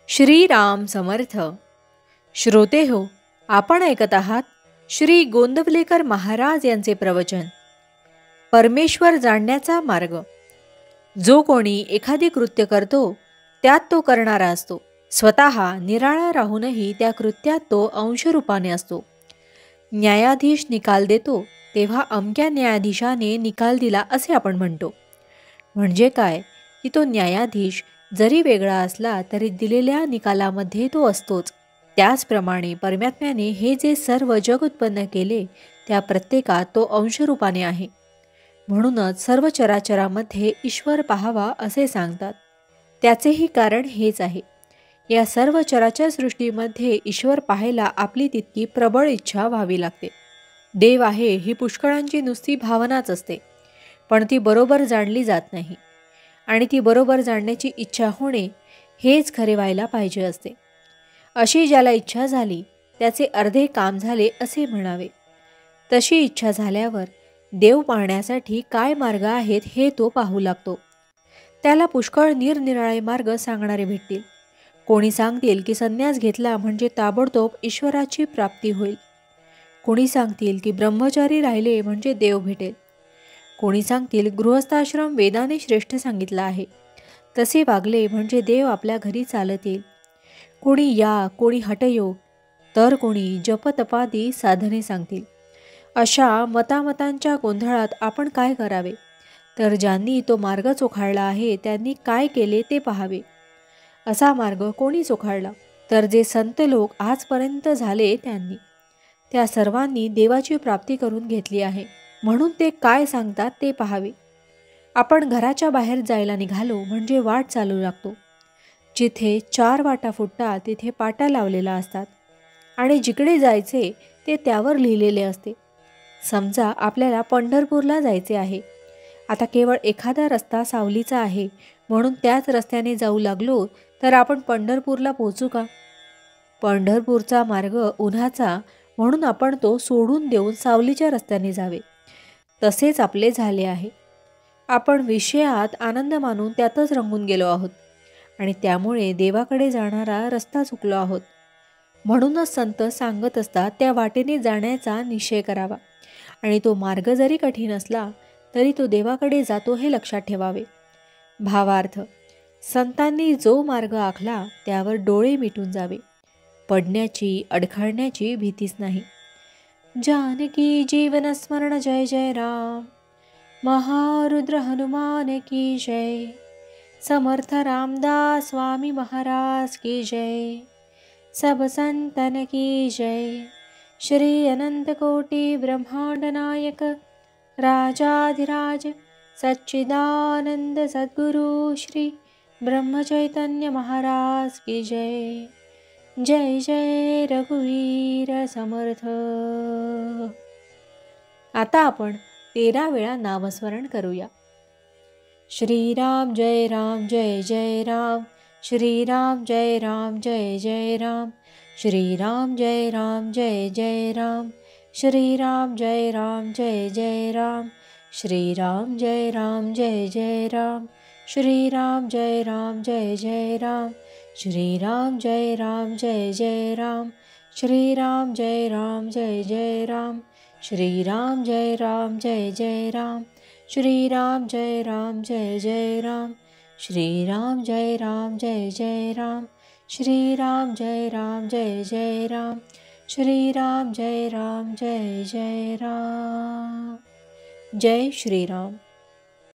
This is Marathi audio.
श्रीराम समर्थ. श्रोते हो, आपण ऐकत आहात श्री गोंदवलेकर महाराज यांचे प्रवचन. परमेश्वर जाणण्याचा मार्ग. जो कोणी एखादी कृत्य करतो त्यात तो करणारा असतो. स्वतः निराळा राहूनही त्या कृत्यात तो अंशरूपाने असतो. न्यायाधीश निकाल देतो तेव्हा अमक्या न्यायाधीशाने निकाल दिला असे आपण म्हणतो. म्हणजे काय की तो न्यायाधीश जरी वेगळा असला तरी दिलेल्या निकालामध्ये तो असतोच. त्याचप्रमाणे परमात्म्याने हे जे सर्व जग उत्पन्न केले त्या प्रत्येकात तो अंशरूपाने आहे. म्हणूनच सर्व चराचरामध्ये ईश्वर पाहावा असे सांगतात. त्याचेही कारण हेच आहे. या सर्व चराचर सृष्टीमध्ये ईश्वर पाहायला आपली तितकी प्रबळ इच्छा व्हावी लागते. देव आहे ही पुष्कळांची नुसती भावनाच असते, पण ती बरोबर जाणली जात नाही. आणि ती बरोबर जाणण्याची इच्छा होणे हेच खरे व्हायला पाहिजे असते. अशी ज्याला इच्छा झाली त्याचे अर्धे काम झाले असे म्हणावे. तशी इच्छा झाल्यावर देव पाहण्यासाठी काय मार्ग आहेत हे तो पाहू लागतो. त्याला पुष्कळ निरनिराळे मार्ग सांगणारे भेटतील. कोणी सांगतील की संन्यास घेतला म्हणजे ताबडतोब ईश्वराची प्राप्ती होईल. कोणी सांगतील की ब्रह्मचारी राहिले म्हणजे देव भेटेल. कोणी सांगतील गृहस्थाश्रम वेदाने श्रेष्ठ सांगितला आहे, तसे वागले म्हणजे देव आपल्या घरी चालत येईल. कोणी या, कोणी हठयोग, तर कोणी जपतपादी साधने सांगतील. अशा मतामतांच्या गोंधळात आपण काय करावे, तर ज्यांनी तो मार्ग चोखाळला आहे त्यांनी काय केले ते पाहावे. असा मार्ग कोणी चोखाळला, तर जे संत लोक आजपर्यंत झाले त्यांनी. त्या सर्वांनी देवाची प्राप्ती करून घेतली आहे. म्हणून ते काय सांगतात ते पाहावे. आपण घराच्या बाहेर जायला निघालो म्हणजे वाट चालू लागतो. जिथे 4 वाटा फुटतात तिथे पाट्या लावलेल्या असतात आणि जिकडे जायचे ते त्यावर लिहिलेले असते. समजा आपल्याला पंढरपूरला जायचे आहे. आता केवळ एखादा रस्ता सावलीचा आहे म्हणून त्याच रस्त्याने जाऊ लागलो तर आपण पंढरपूरला पोहोचू का? पंढरपूरचा मार्ग उन्हाचा, म्हणून आपण तो सोडून देऊन सावलीच्या रस्त्याने जावे. तसेच आपले झाले आहे. आपण विषयात आनंद मानून त्यातच रंगून गेलो आहोत आणि त्यामुळे देवाकडे जाणारा रस्ता चुकलो आहोत. म्हणूनच संत सांगत असतात त्या वाटेने जाण्याचा निश्चय करावा आणि तो मार्ग जरी कठीण असला तरी तो देवाकडे जातो हे लक्षात ठेवावे. भावार्थ. संतांनी जो मार्ग आखला त्यावर डोळे मिटून जावे. पडण्याची, अडखळण्याची भीतीच नाही. जानकी जीवन स्मरण जय जय राम. महारुद्र हनुमान की जय. समर्थ रामदास स्वामी महाराज की जय. सब संतन की जय. श्री अनंत कोटि ब्रह्मांड नायक राजाधिराज सच्चिदानंद सद्गुरु श्री ब्रह्म चैतन्य महाराज की जय. जय जय रघुवीर समर्थ. आता आपण 13 वेळा नामस्मरण करूया. श्रीराम जय राम जय जय राम. श्रीराम जय राम जय जय राम. श्रीराम जय राम जय जय राम. श्रीराम जय राम जय जय राम. श्रीराम जय राम जय जय राम. श्रीराम जय राम जय जय राम. श्रीराम जय राम जय जय राम. श्रीराम जय राम जय जय राम. श्रीराम जय राम जय जय राम. श्रीराम जय राम जय जय राम. श्रीराम जय राम जय जय राम. श्रीराम जय राम जय जय राम. श्रीराम जय राम जय जय राम. जय श्रीराम.